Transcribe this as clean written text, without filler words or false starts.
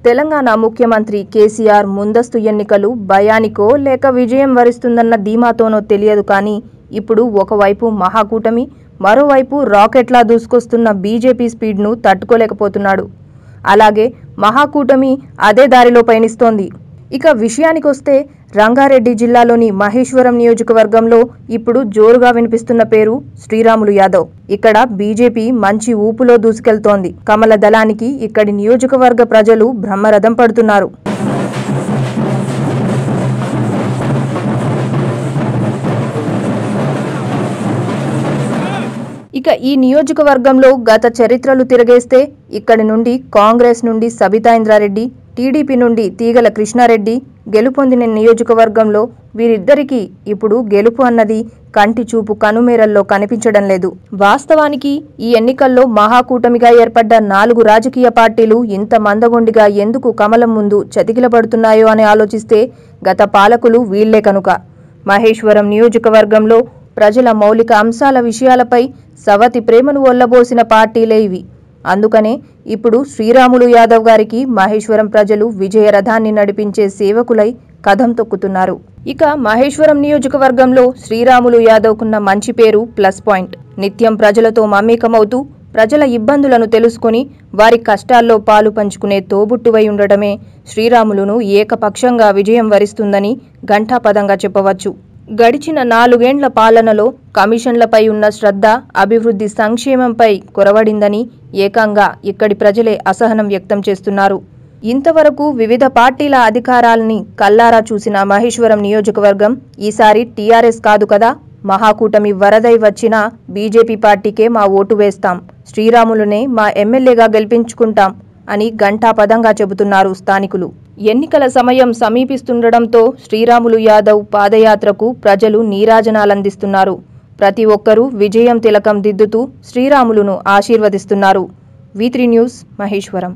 తెలంగాణ ముఖ్యమంత్రి కేసీఆర్ ముందస్తు ఎన్నికలు భయానికో లేక విజయం వరిస్తుందన్న ధీమాతోనో తెలియదు కానీ ఇప్పుడు ఒకవైపు మహాకూటమి మరోవైపు రాకెట్లా దూసుకొస్తున్న బీజేపీ స్పీడ్ను తట్టుకోలేకపోతున్నాడు. అలాగే మహాకూటమి అదే దారిలో పయనిస్తోంది. ఇక విషయానికొస్తే రంగారెడ్డి జిల్లాలోని మహేశ్వరం నియోజకవర్గంలో ఇప్పుడు జోరుగా వినిపిస్తున్న పేరు శ్రీరాములు యాదవ్. ఇక్కడ బీజేపీ మంచి ఊపులో దూసుకెళ్తోంది. కమల దళానికి ఇక్కడి నియోజకవర్గ ప్రజలు బ్రహ్మరథం పడుతున్నారు. ఇక ఈ నియోజకవర్గంలో గత చరిత్రలు తిరగేస్తే ఇక్కడి నుండి కాంగ్రెస్ నుండి సబితా ఇంద్రారెడ్డి, టీడీపీ నుండి తీగల కృష్ణారెడ్డి గెలుపొందిన నియోజకవర్గంలో వీరిద్దరికీ ఇప్పుడు గెలుపు అన్నది కంటి చూపు కనుమేరల్లో కనిపించడం లేదు. వాస్తవానికి ఈ ఎన్నికల్లో మహాకూటమిగా ఏర్పడ్డ 4 రాజకీయ పార్టీలు ఇంత మందగొండిగా ఎందుకు కమలం ముందు చతికిలబడుతున్నాయో అని ఆలోచిస్తే గత పాలకులు వీళ్లే కనుక. మహేశ్వరం నియోజకవర్గంలో ప్రజల మౌలిక అంశాల విషయాలపై సవతి ప్రేమను ఒల్లబోసిన పార్టీలే ఇవి. అందుకనే ఇప్పుడు శ్రీరాములు యాదవ్ గారికి మహేశ్వరం ప్రజలు విజయరథాన్ని నడిపించే సేవకులై కదం తొక్కుతున్నారు. ఇక మహేశ్వరం నియోజకవర్గంలో శ్రీరాములు యాదవ్కున్న మంచి పేరు ప్లస్ పాయింట్. నిత్యం ప్రజలతో మమేకమవుతూ ప్రజల ఇబ్బందులను తెలుసుకుని వారి కష్టాల్లో పాలు పంచుకునే తోబుట్టువై ఉండటమే శ్రీరాములును ఏకపక్షంగా విజయం వరిస్తుందని ఘంటాపదంగా చెప్పవచ్చు. గడిచిన 4 ఏండ్ల పాలనలో కమిషన్లపై ఉన్న శ్రద్ధ అభివృద్ధి సంక్షేమంపై కొరవడిందని ఏకంగా ఇక్కడి ప్రజలే అసహనం వ్యక్తం చేస్తున్నారు. ఇంతవరకు వివిధ పార్టీల అధికారాల్ని కల్లారా చూసిన మహేశ్వరం నియోజకవర్గం ఈసారి టీఆర్ఎస్ కాదు కదా, మహాకూటమి వరదై వచ్చినా బీజేపీ పార్టీకే మా ఓటు వేస్తాం, శ్రీరాములునే మా ఎమ్మెల్యేగా గెలిపించుకుంటాం అని ఘంటాపదంగా చెబుతున్నారు స్థానికులు. ఎన్నికల సమయం సమీపిస్తుండటంతో శ్రీరాములు యాదవ్ పాదయాత్రకు ప్రజలు నీరాజనాలందిస్తున్నారు. ప్రతి ఒక్కరూ విజయం తిలకం దిద్దుతూ శ్రీరాములును ఆశీర్వదిస్తున్నారు. V3 news Maheshwaram.